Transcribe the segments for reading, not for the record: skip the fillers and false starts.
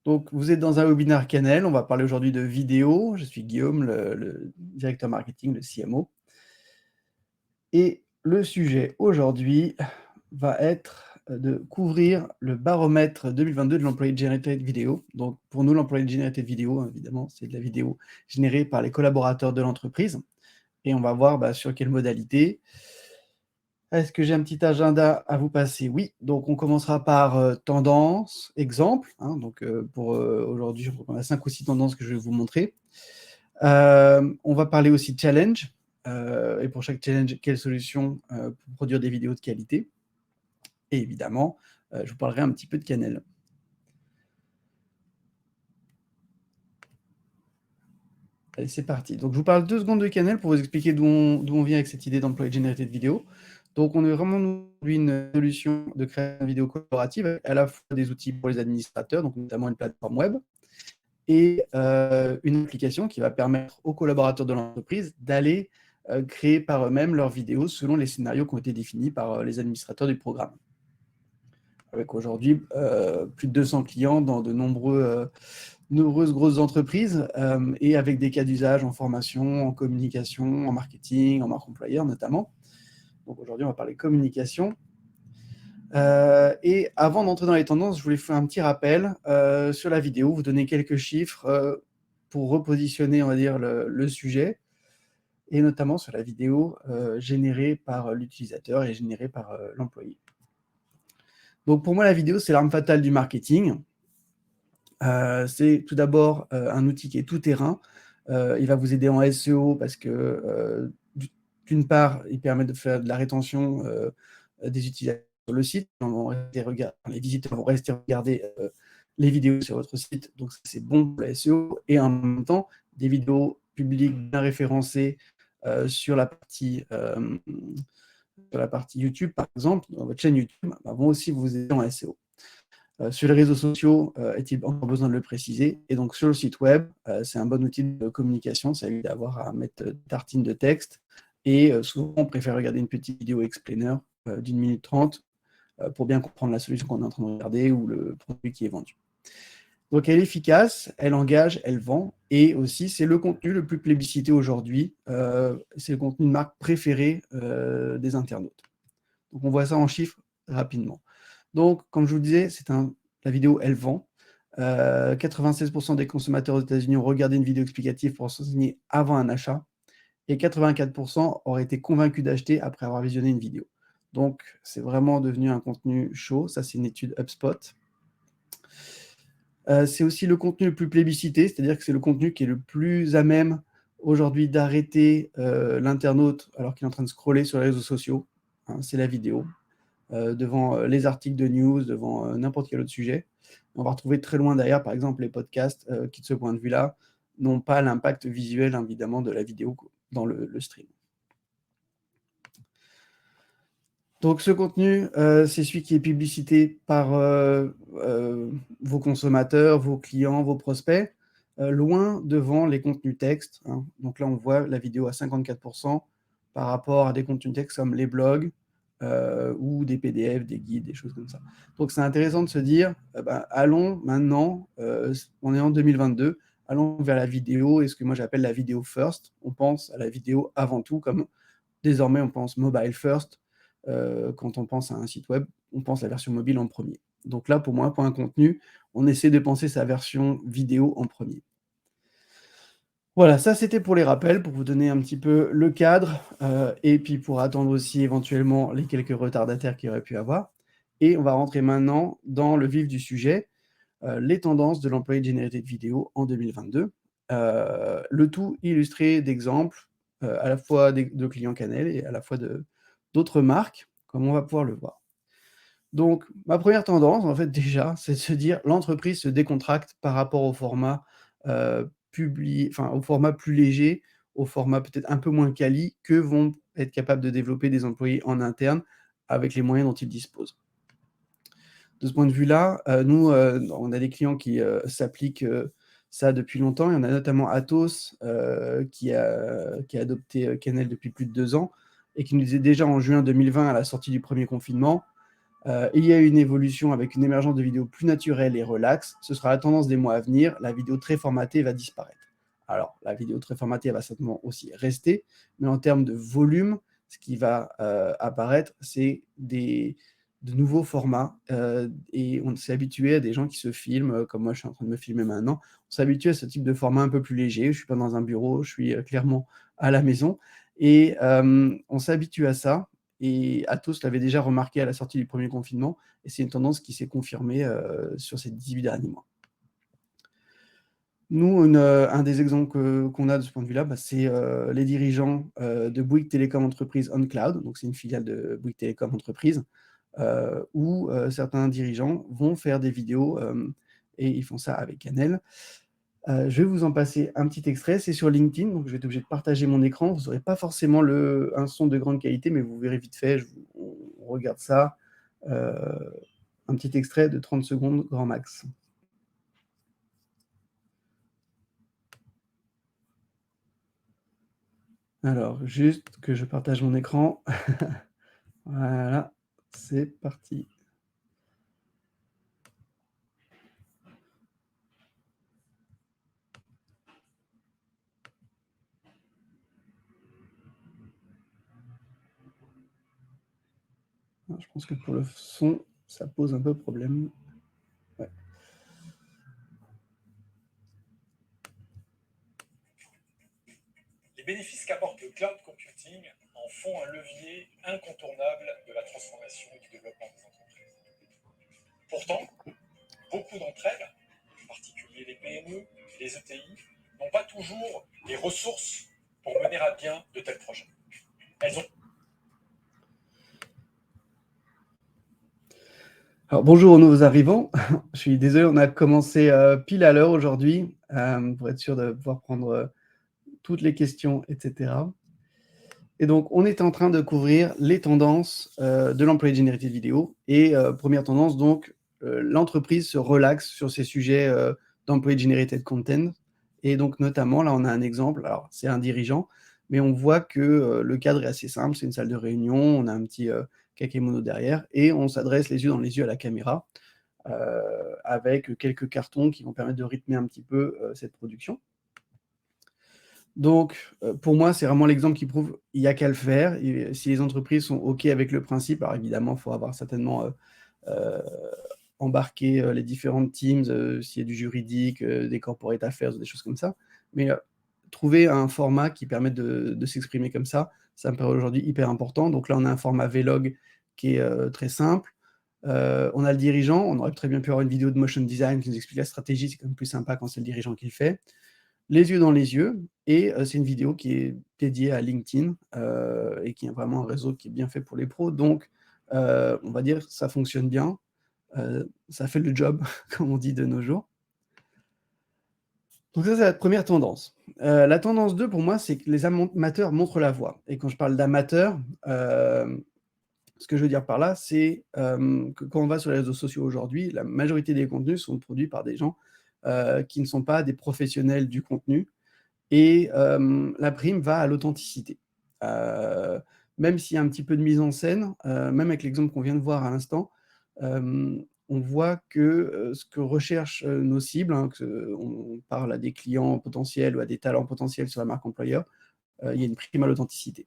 Donc, vous êtes dans un webinaire Canel. On va parler aujourd'hui de vidéo. Je suis Guillaume, le directeur marketing, le CMO. Et le sujet aujourd'hui va être de couvrir le baromètre 2022 de l'Employee Generated Video. Donc, pour nous, l'Employee Generated Video, évidemment, c'est de la vidéo générée par les collaborateurs de l'entreprise. Et on va voir sur quelle modalité. Est-ce que j'ai un petit agenda à vous passer? Oui, donc on commencera par tendance, exemple. Donc pour aujourd'hui, on a 5 ou 6 tendances que je vais vous montrer. On va parler aussi de challenge. Et pour chaque challenge, quelle solution pour produire des vidéos de qualité. Et évidemment, je vous parlerai un petit peu de Canel. Allez, c'est parti. Donc, je vous parle 2 secondes de Canel pour vous expliquer d'où on vient avec cette idée d'Employee Generated Video. Donc, on est vraiment aujourd'hui une solution de création de vidéos collaboratives avec à la fois des outils pour les administrateurs, donc notamment une plateforme web, et une application qui va permettre aux collaborateurs de l'entreprise d'aller créer par eux-mêmes leurs vidéos selon les scénarios qui ont été définis par les administrateurs du programme. Avec aujourd'hui plus de 200 clients dans de nombreuses grosses entreprises et avec des cas d'usage en formation, en communication, en marketing, en marque employeur notamment. Donc aujourd'hui, on va parler communication. Et avant d'entrer dans les tendances, je voulais faire un petit rappel sur la vidéo, vous donner quelques chiffres pour repositionner, on va dire, le sujet, et notamment sur la vidéo générée par l'utilisateur et générée par l'employé. Donc pour moi, la vidéo, c'est l'arme fatale du marketing. C'est tout d'abord un outil qui est tout terrain. Il va vous aider en SEO parce que d'une part, il permet de faire de la rétention des utilisateurs sur le site. Les visiteurs vont rester regarder les vidéos sur votre site, donc c'est bon pour la SEO. Et en même temps, des vidéos publiques bien référencées sur la partie YouTube, par exemple, dans votre chaîne YouTube, vont aussi vous aider en SEO. Sur les réseaux sociaux, est-il encore besoin de le préciser? Et donc sur le site web, c'est un bon outil de communication, ça évite d'avoir à mettre tartine de texte. Et souvent, on préfère regarder une petite vidéo explainer d'1 minute 30 pour bien comprendre la solution qu'on est en train de regarder ou le produit qui est vendu. Donc elle est efficace, elle engage, elle vend, et aussi c'est le contenu le plus plébiscité aujourd'hui, c'est le contenu de marque préféré des internautes. Donc on voit ça en chiffres rapidement. Donc, comme je vous le disais, la vidéo, elle vend. 96% des consommateurs aux États-Unis ont regardé une vidéo explicative pour s'enseigner avant un achat, et 84% auraient été convaincus d'acheter après avoir visionné une vidéo. Donc, c'est vraiment devenu un contenu chaud. Ça, c'est une étude HubSpot. C'est aussi le contenu le plus plébiscité, c'est-à-dire que c'est le contenu qui est le plus à même aujourd'hui d'arrêter l'internaute alors qu'il est en train de scroller sur les réseaux sociaux. C'est la vidéo. Devant les articles de news, devant n'importe quel autre sujet. On va retrouver très loin derrière, par exemple, les podcasts qui, de ce point de vue-là, n'ont pas l'impact visuel, évidemment, de la vidéo dans le stream. Donc, ce contenu, c'est celui qui est publicité par vos consommateurs, vos clients, vos prospects, loin devant les contenus textes. Donc là, on voit la vidéo à 54% par rapport à des contenus textes comme les blogs ou des PDF, des guides, des choses comme ça. Donc, c'est intéressant de se dire, allons maintenant, on est en 2022, allons vers la vidéo et ce que moi j'appelle la vidéo first. On pense à la vidéo avant tout, comme désormais on pense mobile first. Quand on pense à un site web, on pense la version mobile en premier. Donc là, pour moi, pour un contenu, on essaie de penser sa version vidéo en premier. Voilà, ça c'était pour les rappels, pour vous donner un petit peu le cadre, et puis pour attendre aussi éventuellement les quelques retardataires qu'il y aurait pu avoir. Et on va rentrer maintenant dans le vif du sujet, les tendances de l'Employee Generated Video en 2022. Le tout illustré d'exemples, à la fois de clients Canel et à la fois d'autres marques, comme on va pouvoir le voir. Donc, ma première tendance, en fait, déjà, c'est de se dire l'entreprise se décontracte par rapport au format au format plus léger, au format peut-être un peu moins quali que vont être capables de développer des employés en interne avec les moyens dont ils disposent. De ce point de vue-là, nous, on a des clients qui s'appliquent ça depuis longtemps. Il y en a notamment Atos qui a adopté Canel depuis plus de 2 ans et qui nous disait déjà en juin 2020, à la sortie du premier confinement, Il y a une évolution avec une émergence de vidéos plus naturelles et relax. Ce sera la tendance des mois à venir. La vidéo très formatée va disparaître. Alors, la vidéo très formatée va certainement aussi rester, mais en termes de volume, ce qui va apparaître, c'est de nouveaux formats. Et on s'est habitué à des gens qui se filment, comme moi je suis en train de me filmer maintenant. On s'est habitué à ce type de format un peu plus léger. Je ne suis pas dans un bureau, je suis clairement à la maison. Et on s'habitue à ça. Et Atos l'avait déjà remarqué à la sortie du premier confinement, et c'est une tendance qui s'est confirmée sur ces 18 derniers mois. Nous, un des exemples qu'on a de ce point de vue-là, bah, c'est les dirigeants de Bouygues Télécom Entreprise On Cloud, donc c'est une filiale de Bouygues Télécom Entreprise, où certains dirigeants vont faire des vidéos et ils font ça avec Canel. Je vais vous en passer un petit extrait, c'est sur LinkedIn, donc je vais être obligé de partager mon écran. Vous n'aurez pas forcément un son de grande qualité, mais vous verrez vite fait, on regarde ça. Un petit extrait de 30 secondes, grand max. Alors, juste que je partage mon écran. Voilà, c'est parti. Je pense que pour le son, ça pose un peu problème. Ouais. Les bénéfices qu'apporte le cloud computing en font un levier incontournable de la transformation et du développement des entreprises. Pourtant, beaucoup d'entre elles, en particulier les PME, les ETI, n'ont pas toujours les ressources pour mener à bien de tels projets. Elles ont... Alors, bonjour aux nouveaux arrivants. Je suis désolé, on a commencé pile à l'heure aujourd'hui pour être sûr de pouvoir prendre toutes les questions, etc. Et donc, on était en train de couvrir les tendances de l'employé generated vidéo. Et première tendance, donc, l'entreprise se relaxe sur ces sujets d'employé generated content. Et donc, notamment, là, on a un exemple. Alors, c'est un dirigeant, mais on voit que le cadre est assez simple. C'est une salle de réunion, on a un petit kakémono derrière, et on s'adresse les yeux dans les yeux à la caméra avec quelques cartons qui vont permettre de rythmer un petit peu cette production. Donc, pour moi, c'est vraiment l'exemple qui prouve il y a qu'à le faire. Et si les entreprises sont OK avec le principe, alors évidemment, il faut avoir certainement embarqué les différentes teams, s'il y a du juridique, des corporate affairs, des choses comme ça. Mais trouver un format qui permette de s'exprimer comme ça me paraît aujourd'hui hyper important. Donc là, on a un format Vlog qui est très simple. On a le dirigeant, on aurait très bien pu avoir une vidéo de motion design qui nous explique la stratégie, c'est quand même plus sympa quand c'est le dirigeant qui le fait. Les yeux dans les yeux, et c'est une vidéo qui est dédiée à LinkedIn et qui est vraiment un réseau qui est bien fait pour les pros. Donc, on va dire ça fonctionne bien, ça fait le job, comme on dit de nos jours. Donc ça, c'est la première tendance. La tendance 2, pour moi, c'est que les amateurs montrent la voie. Et quand je parle d'amateurs, ce que je veux dire par là, c'est que quand on va sur les réseaux sociaux aujourd'hui, la majorité des contenus sont produits par des gens qui ne sont pas des professionnels du contenu. Et la prime va à l'authenticité. Même s'il y a un petit peu de mise en scène, même avec l'exemple qu'on vient de voir à l'instant, on voit que ce que recherchent nos cibles, hein, on parle à des clients potentiels ou à des talents potentiels sur la marque employeur, il y a une prime à l'authenticité.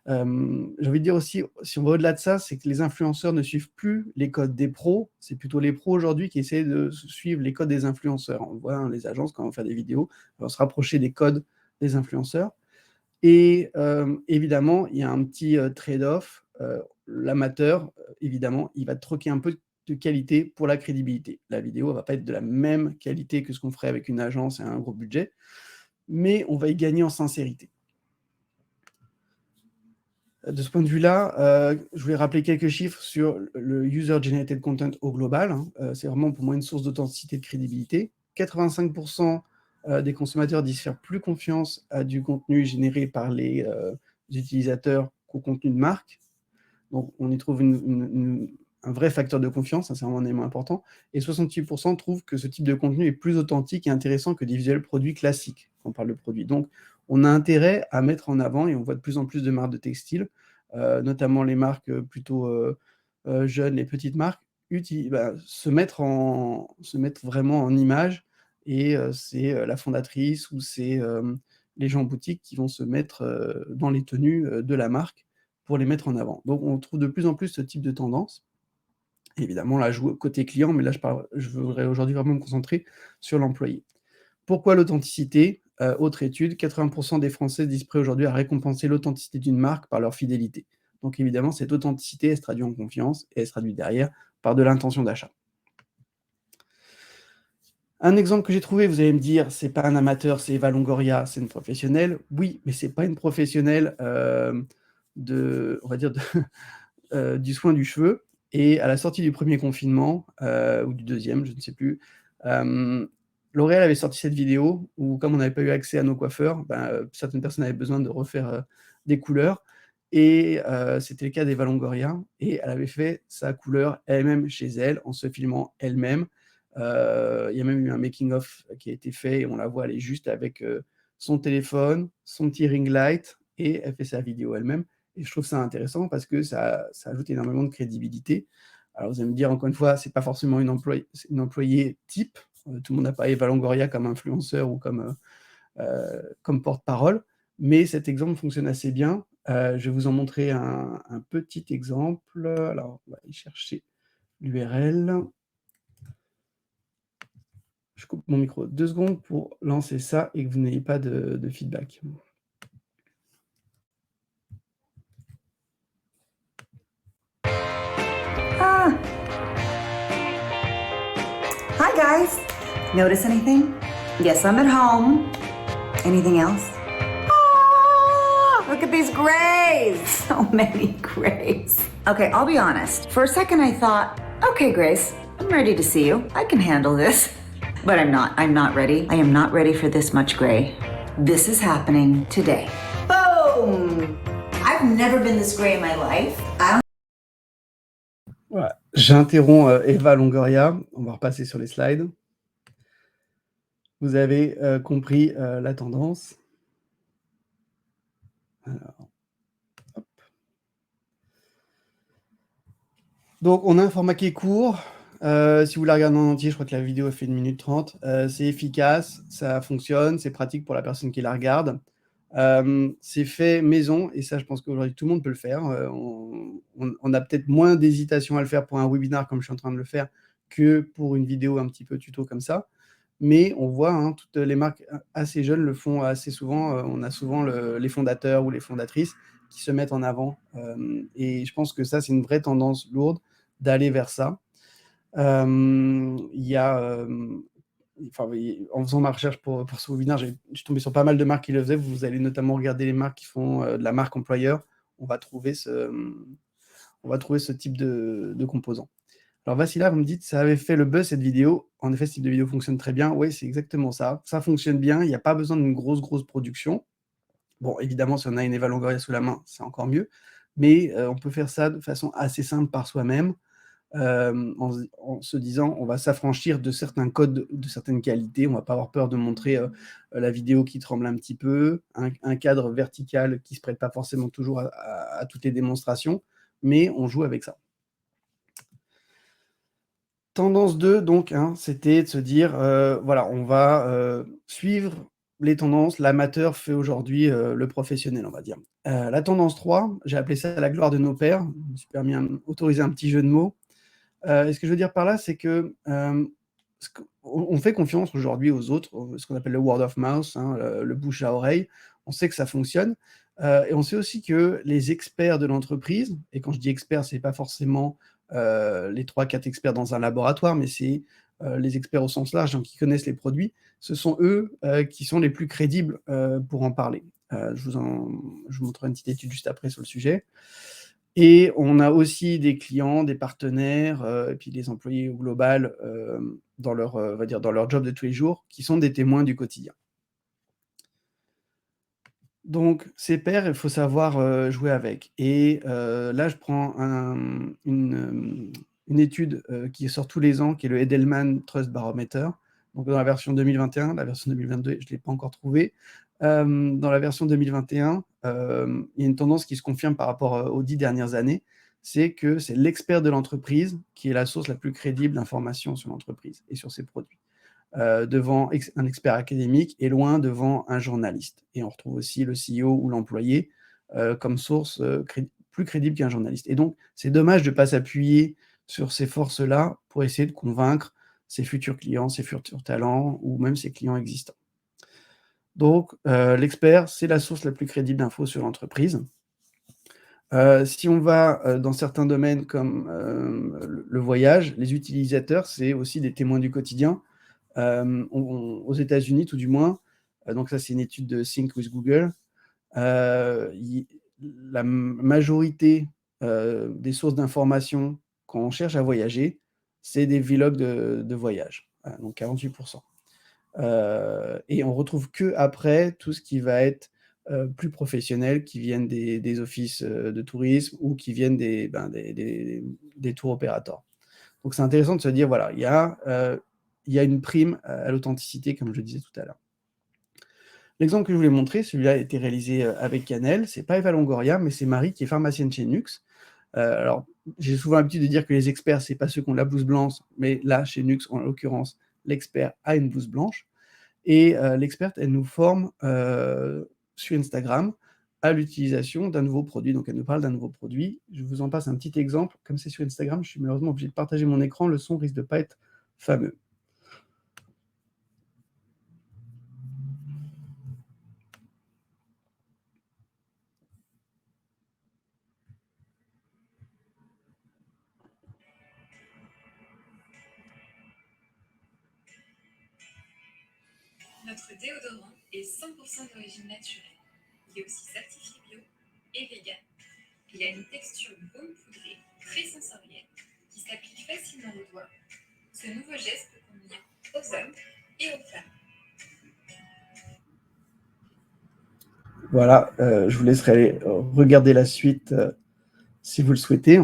J'ai envie de dire aussi, si on va au-delà de ça, c'est que les influenceurs ne suivent plus les codes des pros, c'est plutôt les pros aujourd'hui qui essaient de suivre les codes des influenceurs. On le voit, hein, les agences, quand on fait des vidéos, on va se rapprocher des codes des influenceurs. Et évidemment, il y a un petit trade-off. L'amateur, évidemment, il va troquer un peu de qualité pour la crédibilité. La vidéo ne va pas être de la même qualité que ce qu'on ferait avec une agence et un gros budget, mais on va y gagner en sincérité. De ce point de vue-là, je voulais rappeler quelques chiffres sur le user-generated content au global, hein. C'est vraiment pour moi une source d'authenticité et de crédibilité. 85% des consommateurs disent faire plus confiance à du contenu généré par les utilisateurs qu'au contenu de marque. Donc, on y trouve un vrai facteur de confiance, hein, c'est vraiment un élément important. Et 68% trouvent que ce type de contenu est plus authentique et intéressant que des visuels produits classiques, quand on parle de produits. Donc, on a intérêt à mettre en avant, et on voit de plus en plus de marques de textiles, notamment les marques plutôt jeunes, les petites marques, se mettre vraiment en image et c'est la fondatrice ou c'est les gens en boutique qui vont se mettre dans les tenues de la marque pour les mettre en avant. Donc on trouve de plus en plus ce type de tendance. Évidemment, là, je joue côté client, mais là, je voudrais aujourd'hui vraiment me concentrer sur l'employé. Pourquoi l'authenticité? Autre étude, 80% des Français disent prêts aujourd'hui à récompenser l'authenticité d'une marque par leur fidélité. Donc évidemment, cette authenticité, elle se traduit en confiance et elle se traduit derrière par de l'intention d'achat. Un exemple que j'ai trouvé, vous allez me dire, c'est pas un amateur, c'est Eva Longoria, c'est une professionnelle. Oui, mais c'est pas une professionnelle on va dire, du soin du cheveu. Et à la sortie du premier confinement, ou du deuxième, je ne sais plus, L'Oréal avait sorti cette vidéo où, comme on n'avait pas eu accès à nos coiffeurs, certaines personnes avaient besoin de refaire des couleurs. Et c'était le cas d'Eva Longoria. Et elle avait fait sa couleur elle-même chez elle, en se filmant elle-même. Il y a même eu un making-of qui a été fait et on la voit, elle est juste avec son téléphone, son petit ring light et elle fait sa vidéo elle-même. Et je trouve ça intéressant parce que ça ajoute énormément de crédibilité. Alors vous allez me dire, encore une fois, c'est pas forcément une employée type. Tout le monde n'a pas Eva Longoria comme influenceur ou comme porte-parole, mais cet exemple fonctionne assez bien. Je vais vous en montrer un petit exemple. Alors, on va aller chercher l'URL. Je coupe mon micro 2 secondes pour lancer ça et que vous n'ayez pas de feedback. Hi guys. Notice anything? Yes, I'm at home. Anything else? Look at these grays. So many grays. Okay, I'll be honest. For a second I thought, okay, Grace, I'm ready to see you. I can handle this. But I'm not. I'm not ready. I am not ready for this much gray. This is happening today. Boom! I've never been this gray in my life. Voilà. J'interromps Eva Longoria. On va repasser sur les slides. Vous avez compris la tendance. Alors, hop. Donc, on a un format qui est court. Si vous la regardez en entier, je crois que la vidéo a fait 1 minute 30. C'est efficace, ça fonctionne, c'est pratique pour la personne qui la regarde. C'est fait maison et ça, je pense qu'aujourd'hui, tout le monde peut le faire. On a peut-être moins d'hésitation à le faire pour un webinar comme je suis en train de le faire que pour une vidéo un petit peu tuto comme ça. Mais on voit, hein, toutes les marques assez jeunes le font assez souvent. On a souvent les fondateurs ou les fondatrices qui se mettent en avant. Et je pense que ça, c'est une vraie tendance lourde d'aller vers ça. Il y a, en faisant ma recherche pour ce webinaire, je suis tombé sur pas mal de marques qui le faisaient. Vous allez notamment regarder les marques qui font de la marque employeur. On va trouver ce type de composants. Alors Vassila, vous me dites, ça avait fait le buzz cette vidéo. En effet, ce type de vidéo fonctionne très bien. Oui, c'est exactement ça. Ça fonctionne bien. Il n'y a pas besoin d'une grosse production. Bon, évidemment, si on a une Eva Longoria sous la main, c'est encore mieux. Mais on peut faire ça de façon assez simple par soi-même. En se disant, on va s'affranchir de certains codes, de certaines qualités. On ne va pas avoir peur de montrer la vidéo qui tremble un petit peu, un cadre vertical qui ne se prête pas forcément toujours à toutes les démonstrations, mais on joue avec ça. Tendance 2, donc, hein, c'était de se dire, voilà, on va suivre les tendances. L'amateur fait aujourd'hui le professionnel, on va dire. La tendance 3, j'ai appelé ça la gloire de nos pères. Je me suis permis autoriser un petit jeu de mots. Et ce que je veux dire par là, c'est que on fait confiance aujourd'hui aux autres, ce qu'on appelle le word of mouth, hein, le bouche à oreille. On sait que ça fonctionne. Et on sait aussi que les experts de l'entreprise, et quand je dis experts, ce n'est pas forcément les 3-4 experts dans un laboratoire, mais c'est les experts au sens large, donc qui connaissent les produits, ce sont eux qui sont les plus crédibles pour en parler. Je vous montrerai une petite étude juste après sur le sujet. Et on a aussi des clients, des partenaires, et puis des employés au global, dans leur, on va dire, dans leur job de tous les jours, qui sont des témoins du quotidien. Donc ces pairs, il faut savoir jouer avec. Et là, je prends une étude qui sort tous les ans, qui est le Edelman Trust Barometer. Donc dans la version 2021, la version 2022, je ne l'ai pas encore trouvée. Dans la version 2021, il y a une tendance qui se confirme par rapport aux 10 dernières années, c'est que c'est l'expert de l'entreprise qui est la source la plus crédible d'informations sur l'entreprise et sur ses produits. Devant un expert académique et loin devant un journaliste. Et on retrouve aussi le CEO ou l'employé comme source plus crédible qu'un journaliste. Et donc, c'est dommage de ne pas s'appuyer sur ces forces-là pour essayer de convaincre ses futurs clients, ses futurs talents ou même ses clients existants. Donc, l'expert, c'est la source la plus crédible d'infos sur l'entreprise. Si on va dans certains domaines comme le voyage, les utilisateurs, c'est aussi des témoins du quotidien. Aux États-Unis, tout du moins, donc ça, c'est une étude de Think with Google, la majorité des sources d'informations quand on cherche à voyager, c'est des vlogs de voyage, voilà, donc 48%. Et on retrouve que après tout ce qui va être plus professionnel, qui viennent des offices de tourisme ou qui viennent des tour opérateurs. Donc c'est intéressant de se dire, voilà, il y a une prime à l'authenticité, comme je le disais tout à l'heure. L'exemple que je voulais montrer, celui-là a été réalisé avec Canel. C'est pas Eva Longoria, mais c'est Marie qui est pharmacienne chez Nux. Alors, j'ai souvent l'habitude de dire que les experts, c'est pas ceux qui ont la blouse blanche, mais là, chez Nux, en l'occurrence, l'expert a une blouse blanche. Et l'experte, elle nous forme sur Instagram à l'utilisation d'un nouveau produit. Donc, elle nous parle d'un nouveau produit. Je vous en passe un petit exemple. Comme c'est sur Instagram, je suis malheureusement obligé de partager mon écran. Le son risque de ne pas être fameux. Notre déodorant est 100% d'origine naturelle. Il est aussi certifié bio et vegan. Il a une texture baume poudrée, très sensorielle, qui s'applique facilement aux doigts. Ce nouveau geste peut convenir aux hommes et aux femmes. Voilà, je vous laisserai aller regarder la suite si vous le souhaitez.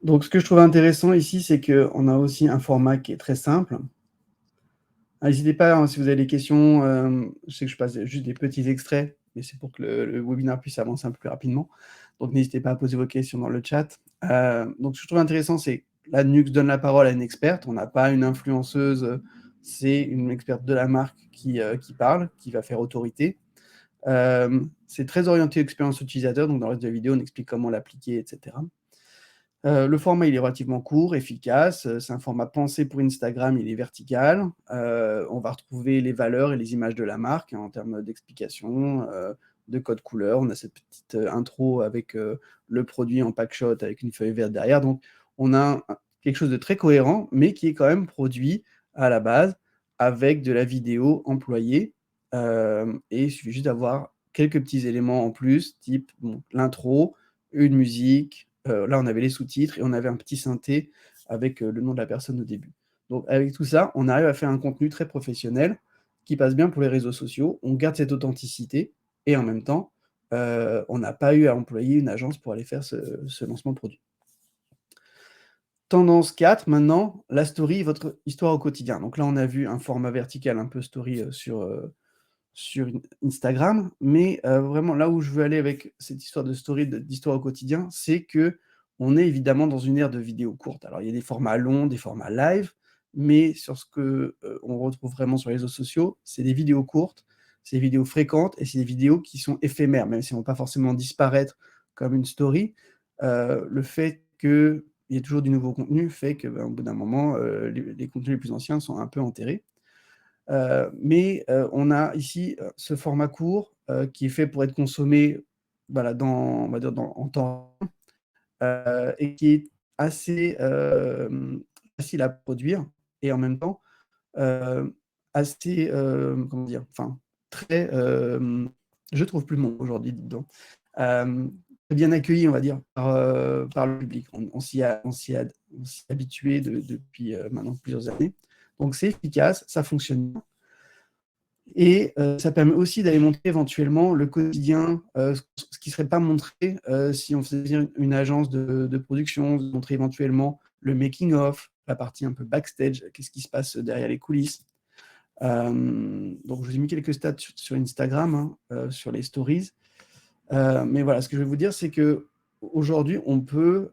Donc, ce que je trouve intéressant ici, c'est qu'on a aussi un format qui est très simple. N'hésitez pas, hein, si vous avez des questions, je sais que je passe juste des petits extraits, mais c'est pour que le webinaire puisse avancer un peu plus rapidement. Donc, n'hésitez pas à poser vos questions dans le chat. Donc, ce que je trouve intéressant, c'est que là, Nux donne la parole à une experte. On n'a pas une influenceuse, c'est une experte de la marque qui parle, qui va faire autorité. C'est très orienté expérience utilisateur, donc dans le reste de la vidéo, on explique comment l'appliquer, etc. Le format, il est relativement court, efficace. C'est un format pensé pour Instagram, il est vertical. On va retrouver les valeurs et les images de la marque, hein, en termes d'explication, de code couleur. On a cette petite intro avec le produit en packshot avec une feuille verte derrière. Donc, on a quelque chose de très cohérent, mais qui est quand même produit à la base avec de la vidéo employée. Et il suffit juste d'avoir quelques petits éléments en plus, type l'intro, une musique. Là, on avait les sous-titres et on avait un petit synthé avec le nom de la personne au début. Donc, avec tout ça, on arrive à faire un contenu très professionnel qui passe bien pour les réseaux sociaux. On garde cette authenticité et en même temps, on n'a pas eu à employer une agence pour aller faire ce lancement produit. Tendance 4, maintenant, la story, votre histoire au quotidien. Donc là, on a vu un format vertical un peu story sur Instagram, mais vraiment là où je veux aller avec cette histoire de story, d'histoire au quotidien, c'est qu'on est évidemment dans une ère de vidéos courtes. Alors il y a des formats longs, des formats live, mais sur ce qu'on retrouve vraiment sur les réseaux sociaux, c'est des vidéos courtes, c'est des vidéos fréquentes et c'est des vidéos qui sont éphémères, même si elles ne vont pas forcément disparaître comme une story. Le fait qu'il y ait toujours du nouveau contenu fait qu'au bout d'un moment, les contenus les plus anciens sont un peu enterrés. Mais on a ici ce format court qui est fait pour être consommé voilà, on va dire en temps et qui est assez facile à produire et en même temps assez, comment dire, enfin très, je trouve plus le mot aujourd'hui, dis donc, bien accueilli, on va dire, par le public. On s'y est habitué depuis maintenant plusieurs années. Donc c'est efficace, ça fonctionne bien. Et ça permet aussi d'aller montrer éventuellement le quotidien, ce qui ne serait pas montré si on faisait une agence de production, de montrer éventuellement le making of, la partie un peu backstage, qu'est-ce qui se passe derrière les coulisses. Donc je vous ai mis quelques stats sur Instagram, hein, sur les stories. Mais voilà, ce que je vais vous dire, c'est que aujourd'hui, on peut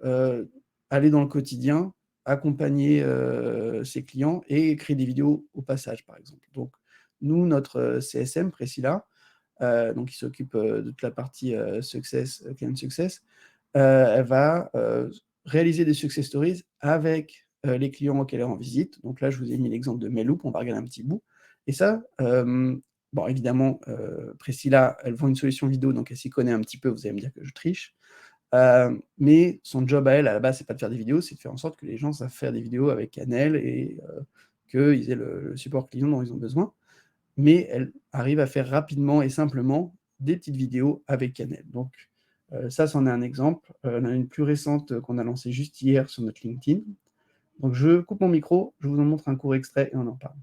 aller dans le quotidien, accompagner ses clients et créer des vidéos au passage, par exemple. Donc, nous, notre CSM, Priscilla, donc qui s'occupe de toute la partie success, client success, elle va réaliser des success stories avec les clients auxquels elle est en visite. Donc là, je vous ai mis l'exemple de Meloop, on va regarder un petit bout. Et ça, bon, évidemment, Priscilla, elle vend une solution vidéo, donc elle s'y connaît un petit peu, vous allez me dire que je triche. Mais son job à elle, à la base, c'est pas de faire des vidéos, c'est de faire en sorte que les gens savent faire des vidéos avec Canel et qu'ils aient le support client dont ils ont besoin. Mais elle arrive à faire rapidement et simplement des petites vidéos avec Canel. Donc ça, c'en est un exemple. On a une plus récente qu'on a lancée juste hier sur notre LinkedIn. Donc je coupe mon micro, je vous en montre un court extrait et on en parle.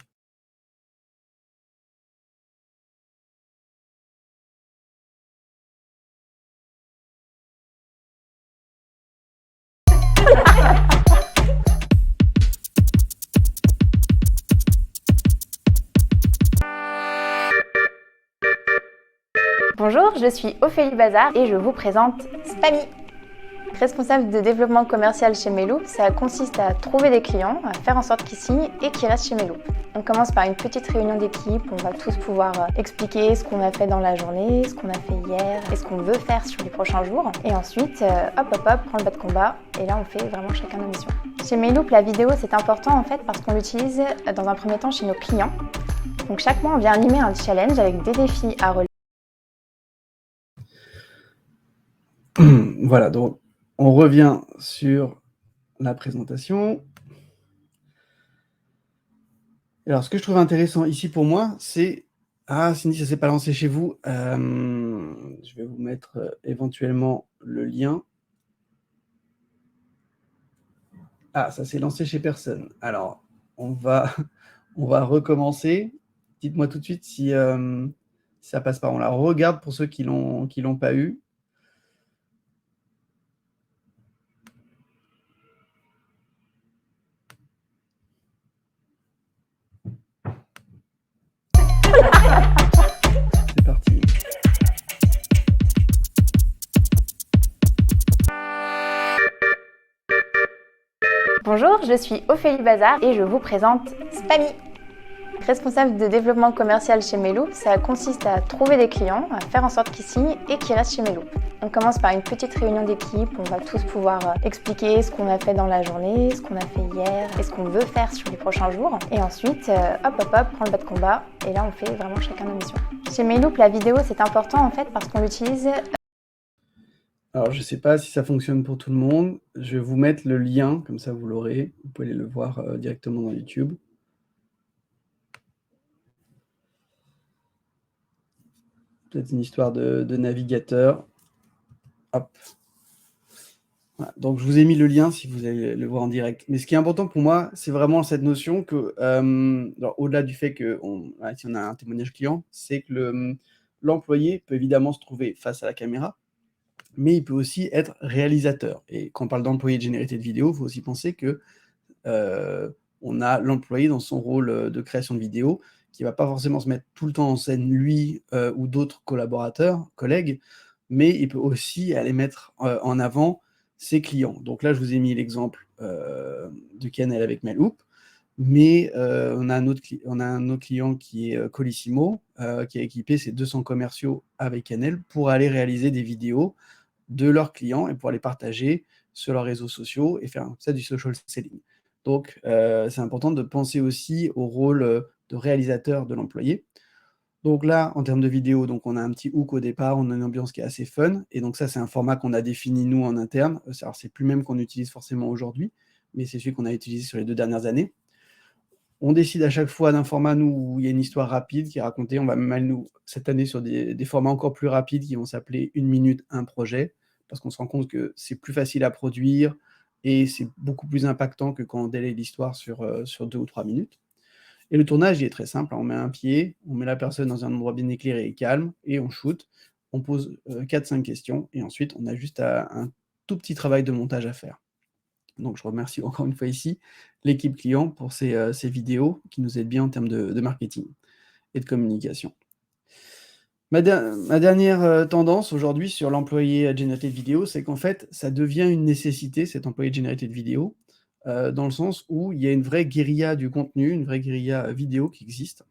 Bonjour, je suis Ophélie Bazar et je vous présente Spammy. Responsable de développement commercial chez Meloop, ça consiste à trouver des clients, à faire en sorte qu'ils signent et qu'ils restent chez Meloop. On commence par une petite réunion d'équipe, on va tous pouvoir expliquer ce qu'on a fait dans la journée, ce qu'on a fait hier et ce qu'on veut faire sur les prochains jours. Et ensuite, hop, prend le bas de combat et là on fait vraiment chacun nos missions. Chez Meloop, la vidéo c'est important en fait parce qu'on l'utilise dans un premier temps chez nos clients. Donc chaque mois on vient animer un challenge avec des défis à relever. Voilà, donc on revient sur la présentation. Alors, ce que je trouve intéressant ici pour moi, c'est... Ah, Cindy, ça ne s'est pas lancé chez vous. Je vais vous mettre éventuellement le lien. Ah, ça s'est lancé chez personne. Alors, on va recommencer. Dites-moi tout de suite si ça passe pas. On la regarde pour ceux qui l'ont pas eu. C'est parti. Bonjour, je suis Ophélie Bazar et je vous présente Spammy. Responsable de développement commercial chez Meloop, ça consiste à trouver des clients, à faire en sorte qu'ils signent et qu'ils restent chez Meloop. On commence par une petite réunion d'équipe, on va tous pouvoir expliquer ce qu'on a fait dans la journée, ce qu'on a fait hier et ce qu'on veut faire sur les prochains jours. Et ensuite, hop, prend le bas de combat et là on fait vraiment chacun nos missions. Chez Meloop, la vidéo c'est important en fait parce qu'on l'utilise... Alors, je ne sais pas si ça fonctionne pour tout le monde. Je vais vous mettre le lien, comme ça vous l'aurez. Vous pouvez aller le voir directement dans YouTube. Peut-être une histoire de navigateur. Hop. Voilà. Donc, je vous ai mis le lien si vous allez le voir en direct. Mais ce qui est important pour moi, c'est vraiment cette notion que, au-delà du fait que si on a un témoignage client, c'est que l'employé peut évidemment se trouver face à la caméra, mais il peut aussi être réalisateur. Et quand on parle d'employé de généralité de vidéo, il faut aussi penser que on a l'employé dans son rôle de création de vidéo, qui ne va pas forcément se mettre tout le temps en scène, lui ou d'autres collaborateurs, collègues, mais il peut aussi aller mettre en avant ses clients. Donc là, je vous ai mis l'exemple de Canel avec Meloop, mais on a un autre client qui est Colissimo, qui a équipé ses 200 commerciaux avec Canel pour aller réaliser des vidéos de leurs clients et pour les partager sur leurs réseaux sociaux et faire ça du social selling. Donc, c'est important de penser aussi au rôle de réalisateur de l'employé. Donc là, en termes de vidéo, donc on a un petit hook au départ, on a une ambiance qui est assez fun, et donc ça, c'est un format qu'on a défini, nous, en interne. Alors, c'est plus le même qu'on utilise forcément aujourd'hui, mais c'est celui qu'on a utilisé sur les 2 dernières années. On décide à chaque fois d'un format, nous, où il y a une histoire rapide qui est racontée. On va même aller, nous, cette année, sur des formats encore plus rapides qui vont s'appeler 1 minute, 1 projet, parce qu'on se rend compte que c'est plus facile à produire et c'est beaucoup plus impactant que quand on délaye l'histoire sur 2 ou 3 minutes. Et le tournage, il est très simple. On met un pied, on met la personne dans un endroit bien éclairé et calme, et on shoot. On pose 4-5 questions, et ensuite, on a juste un tout petit travail de montage à faire. Donc, je remercie encore une fois ici l'équipe client pour ces vidéos qui nous aident bien en termes de marketing et de communication. Ma dernière tendance aujourd'hui sur l'employé generated vidéo, c'est qu'en fait, ça devient une nécessité, cet employé generated vidéo, dans le sens où il y a une vraie guérilla du contenu, une vraie guérilla vidéo qui existe.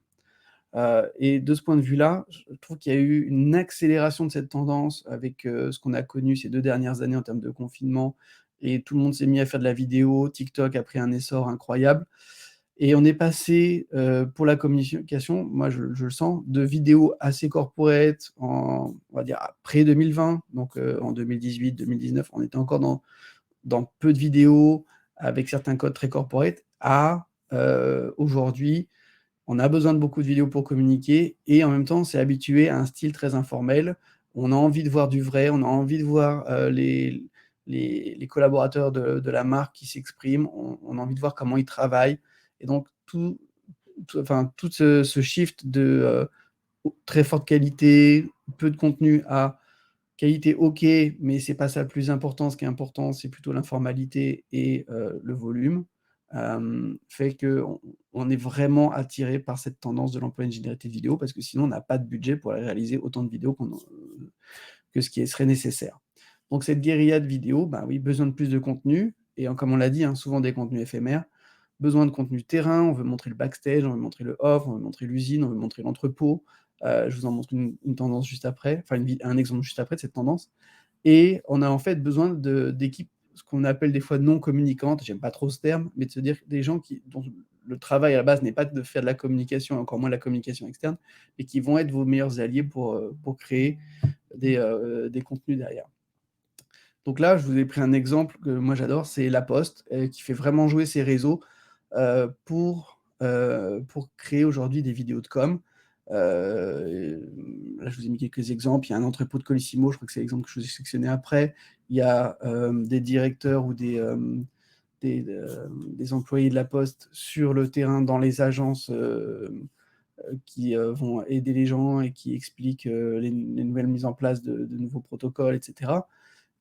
Et de ce point de vue-là, je trouve qu'il y a eu une accélération de cette tendance avec ce qu'on a connu ces 2 dernières années en termes de confinement, et tout le monde s'est mis à faire de la vidéo. TikTok a pris un essor incroyable et on est passé, pour la communication, moi je le sens, de vidéos assez corporate on va dire après 2020, donc en 2018-2019, on était encore dans peu de vidéos avec certains codes très corporate à, aujourd'hui, on a besoin de beaucoup de vidéos pour communiquer et en même temps, on s'est habitué à un style très informel. On a envie de voir du vrai, on a envie de voir, les collaborateurs de la marque qui s'expriment, on a envie de voir comment ils travaillent et donc tout ce shift de, très forte qualité, peu de contenu à qualité OK, mais c'est pas ça le plus important. Ce qui est important, c'est plutôt l'informalité et le volume, fait qu'on est vraiment attiré par cette tendance de l'emploi génératif vidéo parce que sinon on n'a pas de budget pour aller réaliser autant de vidéos que ce qui serait nécessaire. Donc cette guérilla de vidéos, bah oui, besoin de plus de contenu et comme on l'a dit, hein, souvent des contenus éphémères, besoin de contenu terrain, on veut montrer le backstage, on veut montrer le off, on veut montrer l'usine, on veut montrer l'entrepôt. Je vous en montre une tendance juste après, enfin un exemple juste après de cette tendance. Et on a en fait besoin d'équipes, ce qu'on appelle des fois non communicantes, j'aime pas trop ce terme, mais de se dire des gens dont le travail à la base n'est pas de faire de la communication, encore moins de la communication externe, mais qui vont être vos meilleurs alliés pour créer des contenus derrière. Donc là, je vous ai pris un exemple que moi j'adore, c'est La Poste, qui fait vraiment jouer ses réseaux pour créer aujourd'hui des vidéos de com. Là, je vous ai mis quelques exemples. Il y a un entrepôt de Colissimo, je crois que c'est l'exemple que je vous ai sélectionné après. Il y a des directeurs ou des employés de La Poste sur le terrain dans les agences qui vont aider les gens et qui expliquent les nouvelles mises en place de nouveaux protocoles, etc.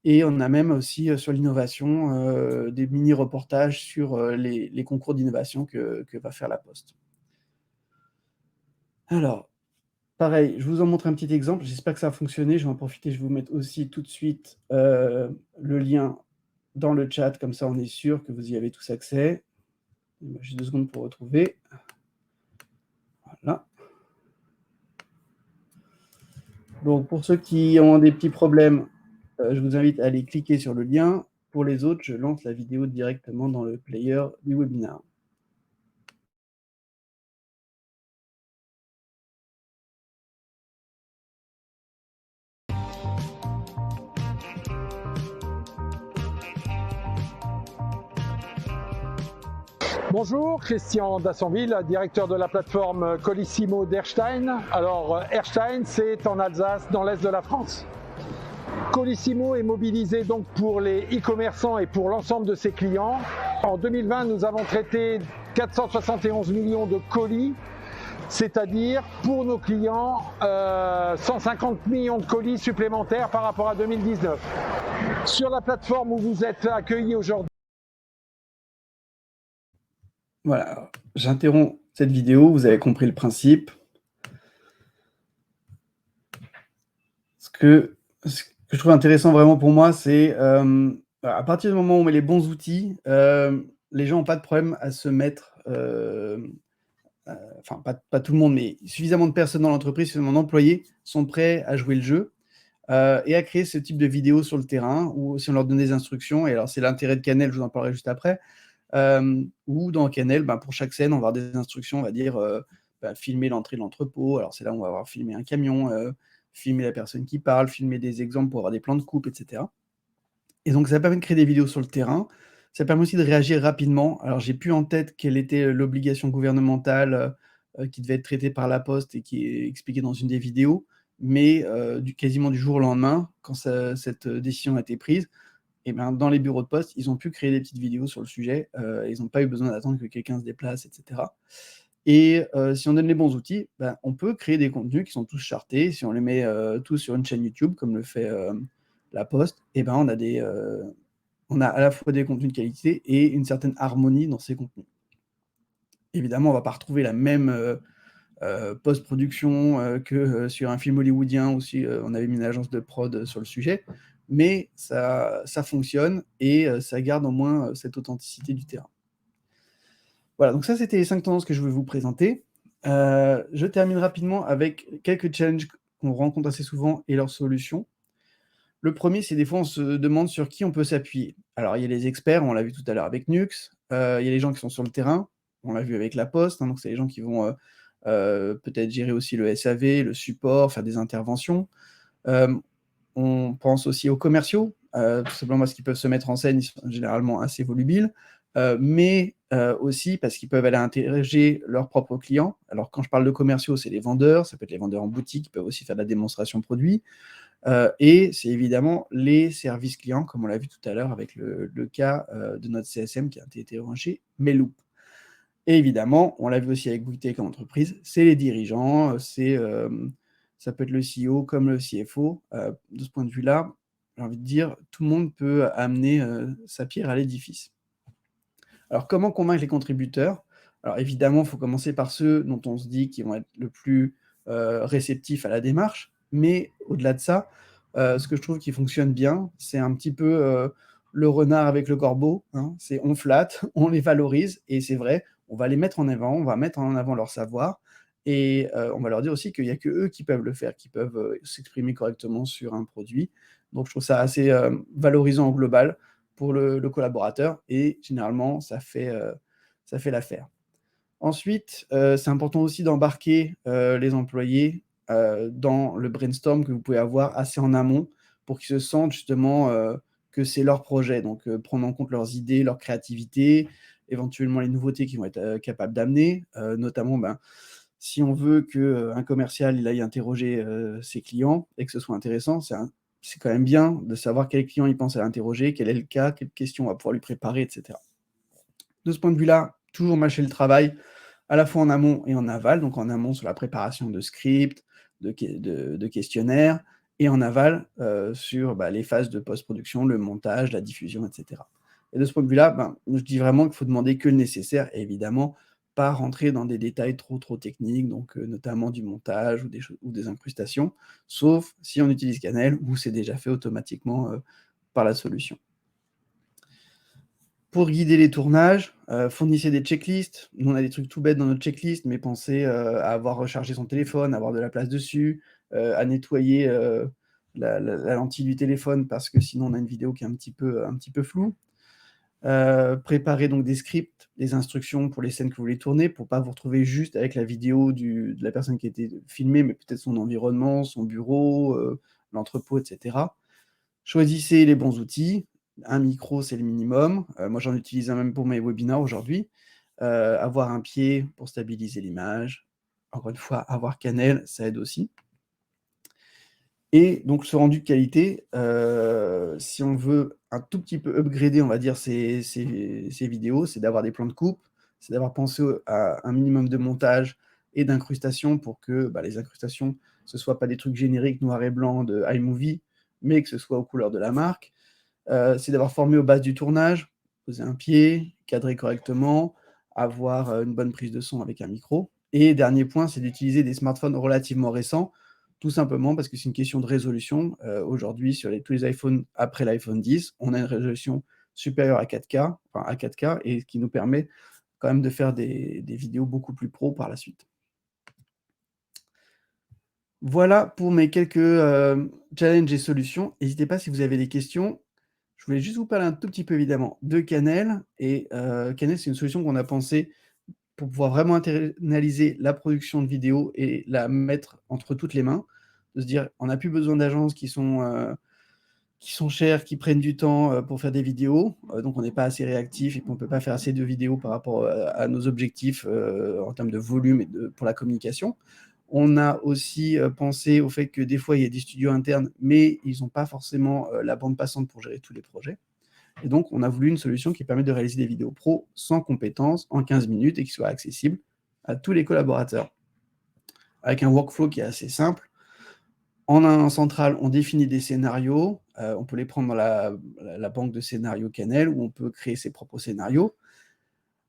Et on a même aussi sur l'innovation des mini-reportages sur les concours d'innovation que va faire La Poste. Alors, pareil, je vous en montre un petit exemple. J'espère que ça a fonctionné. Je vais en profiter. Je vais vous mettre aussi tout de suite le lien dans le chat. Comme ça, on est sûr que vous y avez tous accès. J'ai 2 secondes pour retrouver. Voilà. Donc, pour ceux qui ont des petits problèmes, je vous invite à aller cliquer sur le lien. Pour les autres, je lance la vidéo directement dans le player du webinaire. Bonjour, Christian Dassonville, directeur de la plateforme Colissimo d'Erstein. Alors, Erstein, c'est en Alsace, dans l'est de la France. Colissimo est mobilisé donc pour les e-commerçants et pour l'ensemble de ses clients. En 2020, nous avons traité 471 millions de colis, c'est-à-dire pour nos clients 150 millions de colis supplémentaires par rapport à 2019. Sur la plateforme où vous êtes accueillis aujourd'hui, voilà, j'interromps cette vidéo, vous avez compris le principe. Ce que je trouve intéressant vraiment pour moi, c'est à partir du moment où on met les bons outils, les gens n'ont pas de problème à se mettre, enfin pas tout le monde, mais suffisamment de personnes dans l'entreprise, suffisamment d'employés sont prêts à jouer le jeu et à créer ce type de vidéos sur le terrain, ou si on leur donne des instructions, et alors c'est l'intérêt de Canel, je vous en parlerai juste après, ou dans Canel, pour chaque scène, on va avoir des instructions, on va dire filmer l'entrée de l'entrepôt. Alors c'est là où on va avoir filmé un camion, filmer la personne qui parle, filmer des exemples pour avoir des plans de coupe, etc. Et donc ça permet de créer des vidéos sur le terrain. Ça permet aussi de réagir rapidement. Alors j'ai plus en tête quelle était l'obligation gouvernementale qui devait être traitée par La Poste et qui est expliquée dans une des vidéos, mais quasiment du jour au lendemain, quand cette décision a été prise, et dans les bureaux de poste, ils ont pu créer des petites vidéos sur le sujet. Ils n'ont pas eu besoin d'attendre que quelqu'un se déplace, etc. Et si on donne les bons outils, on peut créer des contenus qui sont tous chartés. Si on les met tous sur une chaîne YouTube, comme le fait La Poste, on a à la fois des contenus de qualité et une certaine harmonie dans ces contenus. Évidemment, on ne va pas retrouver la même post-production que sur un film hollywoodien ou si on avait mis une agence de prod sur le sujet, mais ça fonctionne et ça garde au moins cette authenticité du terrain. Voilà, donc ça, c'était les 5 tendances que je voulais vous présenter. Je termine rapidement avec quelques challenges qu'on rencontre assez souvent et leurs solutions. Le premier, c'est des fois, on se demande sur qui on peut s'appuyer. Alors, il y a les experts, on l'a vu tout à l'heure avec Nux, il y a les gens qui sont sur le terrain, on l'a vu avec La Poste, hein, donc c'est les gens qui vont peut-être gérer aussi le SAV, le support, faire des interventions. On pense aussi aux commerciaux, tout simplement parce qu'ils peuvent se mettre en scène, ils sont généralement assez volubiles, mais aussi parce qu'ils peuvent aller interroger leurs propres clients. Alors, quand je parle de commerciaux, c'est les vendeurs, ça peut être les vendeurs en boutique, ils peuvent aussi faire de la démonstration produit. Et c'est évidemment les services clients, comme on l'a vu tout à l'heure avec le cas de notre CSM qui a été rangé Melou. Et évidemment, on l'a vu aussi avec Bouygues comme entreprise, c'est les dirigeants, ça peut être le CEO comme le CFO. De ce point de vue-là, j'ai envie de dire, tout le monde peut amener sa pierre à l'édifice. Alors, comment convaincre les contributeurs? Alors évidemment, il faut commencer par ceux dont on se dit qu'ils vont être le plus réceptifs à la démarche, mais au-delà de ça, ce que je trouve qui fonctionne bien, c'est un petit peu le renard avec le corbeau, hein. C'est on flatte, on les valorise, et c'est vrai, on va les mettre en avant, on va mettre en avant leur savoir, et on va leur dire aussi qu'il n'y a que eux qui peuvent le faire, qui peuvent s'exprimer correctement sur un produit. Donc je trouve ça assez valorisant au global pour le collaborateur, et généralement, ça fait l'affaire. Ensuite, c'est important aussi d'embarquer les employés dans le brainstorm que vous pouvez avoir assez en amont pour qu'ils se sentent justement que c'est leur projet. Donc, prendre en compte leurs idées, leur créativité, éventuellement les nouveautés qu'ils vont être capables d'amener, notamment si on veut qu'un commercial il aille interroger ses clients et que ce soit intéressant, c'est quand même bien de savoir quel client il pense à l'interroger, quel est le cas, quelles questions on va pouvoir lui préparer, etc. De ce point de vue-là, toujours mâcher le travail, à la fois en amont et en aval. Donc en amont sur la préparation de scripts, de questionnaires, et en aval sur les phases de post-production, le montage, la diffusion, etc. Et de ce point de vue-là, je dis vraiment qu'il faut demander que le nécessaire, et évidemment, pas rentrer dans des détails trop techniques, donc notamment du montage ou des incrustations, sauf si on utilise Canel, où c'est déjà fait automatiquement par la solution. Pour guider les tournages, fournissez des checklists. Nous, on a des trucs tout bêtes dans notre checklist, mais pensez à avoir rechargé son téléphone, à avoir de la place dessus, à nettoyer la lentille du téléphone, parce que sinon on a une vidéo qui est un petit peu floue. Préparez donc des scripts, des instructions pour les scènes que vous voulez tourner, pour ne pas vous retrouver juste avec la vidéo de la personne qui a été filmée, mais peut-être son environnement, son bureau, l'entrepôt, etc. Choisissez les bons outils. Un micro, c'est le minimum. Moi, j'en utilise un même pour mes webinaires aujourd'hui. Avoir un pied pour stabiliser l'image. Encore une fois, avoir Canel, ça aide aussi. Et donc, ce rendu de qualité, si on veut un tout petit peu upgrader, on va dire, ces vidéos, c'est d'avoir des plans de coupe, c'est d'avoir pensé à un minimum de montage et d'incrustation pour que les incrustations, ce ne soient pas des trucs génériques noir et blanc de iMovie, mais que ce soit aux couleurs de la marque. C'est d'avoir formé aux bases du tournage, poser un pied, cadrer correctement, avoir une bonne prise de son avec un micro. Et dernier point, c'est d'utiliser des smartphones relativement récents, tout simplement parce que c'est une question de résolution. Aujourd'hui, sur tous les iPhones après l'iPhone 10, on a une résolution supérieure à 4K, enfin à 4K, et ce qui nous permet quand même de faire des vidéos beaucoup plus pro par la suite. Voilà pour mes quelques challenges et solutions. N'hésitez pas si vous avez des questions. Je voulais juste vous parler un tout petit peu évidemment de Canel. Et Canel, c'est une solution qu'on a pensée pour pouvoir vraiment internaliser la production de vidéos et la mettre entre toutes les mains. De se dire, on n'a plus besoin d'agences qui sont chères, qui prennent du temps pour faire des vidéos. Donc on n'est pas assez réactif et qu'on ne peut pas faire assez de vidéos par rapport à nos objectifs en termes de volume et pour la communication. On a aussi pensé au fait que des fois, il y a des studios internes, mais ils n'ont pas forcément la bande passante pour gérer tous les projets. Et donc, on a voulu une solution qui permet de réaliser des vidéos pro sans compétences en 15 minutes et qui soit accessible à tous les collaborateurs. Avec un workflow qui est assez simple. En un central, on définit des scénarios. On peut les prendre dans la banque de scénarios Canel, où on peut créer ses propres scénarios.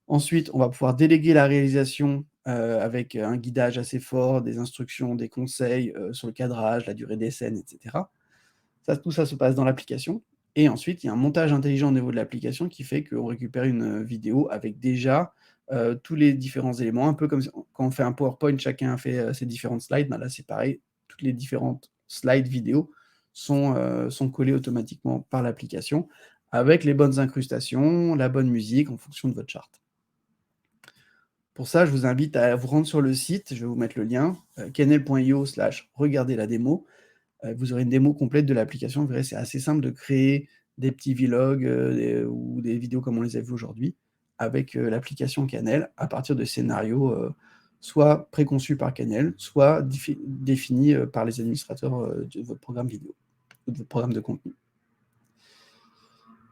Ensuite, on va pouvoir déléguer la réalisation avec un guidage assez fort, des instructions, des conseils sur le cadrage, la durée des scènes, etc. Tout ça se passe dans l'application. Et ensuite, il y a un montage intelligent au niveau de l'application qui fait qu'on récupère une vidéo avec déjà tous les différents éléments, un peu comme quand on fait un PowerPoint, chacun fait ses différentes slides. Ben là, c'est pareil, toutes les différentes slides vidéo sont collées automatiquement par l'application avec les bonnes incrustations, la bonne musique en fonction de votre charte. Pour ça, je vous invite à vous rendre sur le site, je vais vous mettre le lien, kennel.io/regarder la démo. Vous aurez une démo complète de l'application. Vous verrez, c'est assez simple de créer des petits vlogs ou des vidéos comme on les a vues aujourd'hui avec l'application Kennel à partir de scénarios soit préconçus par Kennel, soit définis par les administrateurs de votre programme vidéo ou de votre programme de contenu.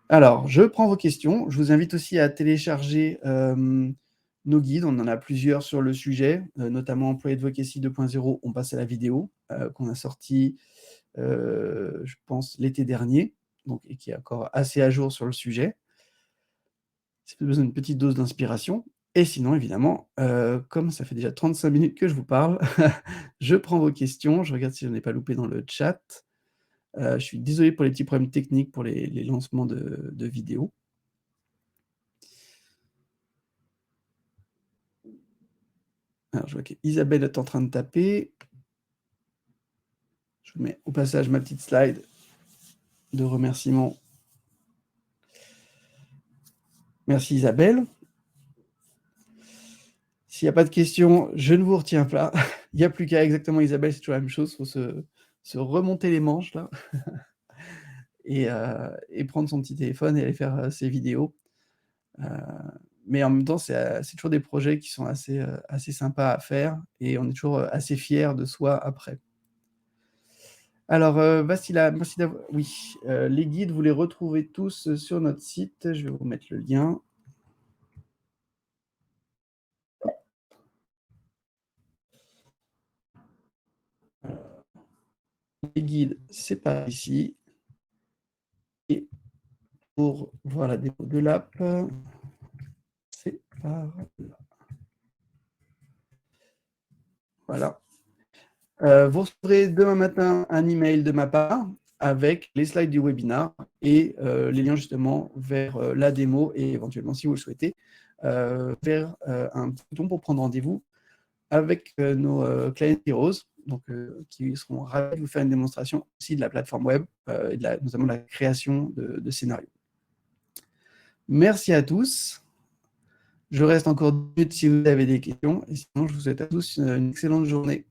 Alors, je prends vos questions. Je vous invite aussi à télécharger nos guides. On en a plusieurs sur le sujet, notamment Employee Advocacy 2.0, on passe à la vidéo, qu'on a sorti je pense l'été dernier, donc, et qui est encore assez à jour sur le sujet. Si vous avez besoin d'une petite dose d'inspiration. Et sinon, évidemment, comme ça fait déjà 35 minutes que je vous parle, je prends vos questions. Je regarde si je n'en ai pas loupé dans le chat. Je suis désolé pour les petits problèmes techniques pour les lancements de vidéos. Alors, je vois qu'Isabelle est en train de taper. Je vous mets au passage ma petite slide de remerciements. Merci Isabelle. S'il n'y a pas de questions, je ne vous retiens pas. Il n'y a plus qu'à exactement Isabelle, c'est toujours la même chose. Il faut se remonter les manches là et prendre son petit téléphone et aller faire ses vidéos. Mais en même temps, c'est toujours des projets qui sont assez sympas à faire et on est toujours assez fiers de soi après. Alors, Vassila, merci d'avoir... Oui, les guides, vous les retrouvez tous sur notre site. Je vais vous mettre le lien. Les guides, c'est par ici. Et pour voir la démo de l'app, c'est par là. Voilà. Vous recevrez demain matin un email de ma part avec les slides du webinar et les liens justement vers la démo et éventuellement, si vous le souhaitez, vers un bouton pour prendre rendez-vous avec nos Client Heroes, donc, qui seront ravis de vous faire une démonstration aussi de la plateforme web, et notamment de la création de scénarios. Merci à tous. Je reste encore 2 minutes si vous avez des questions, et sinon je vous souhaite à tous une excellente journée.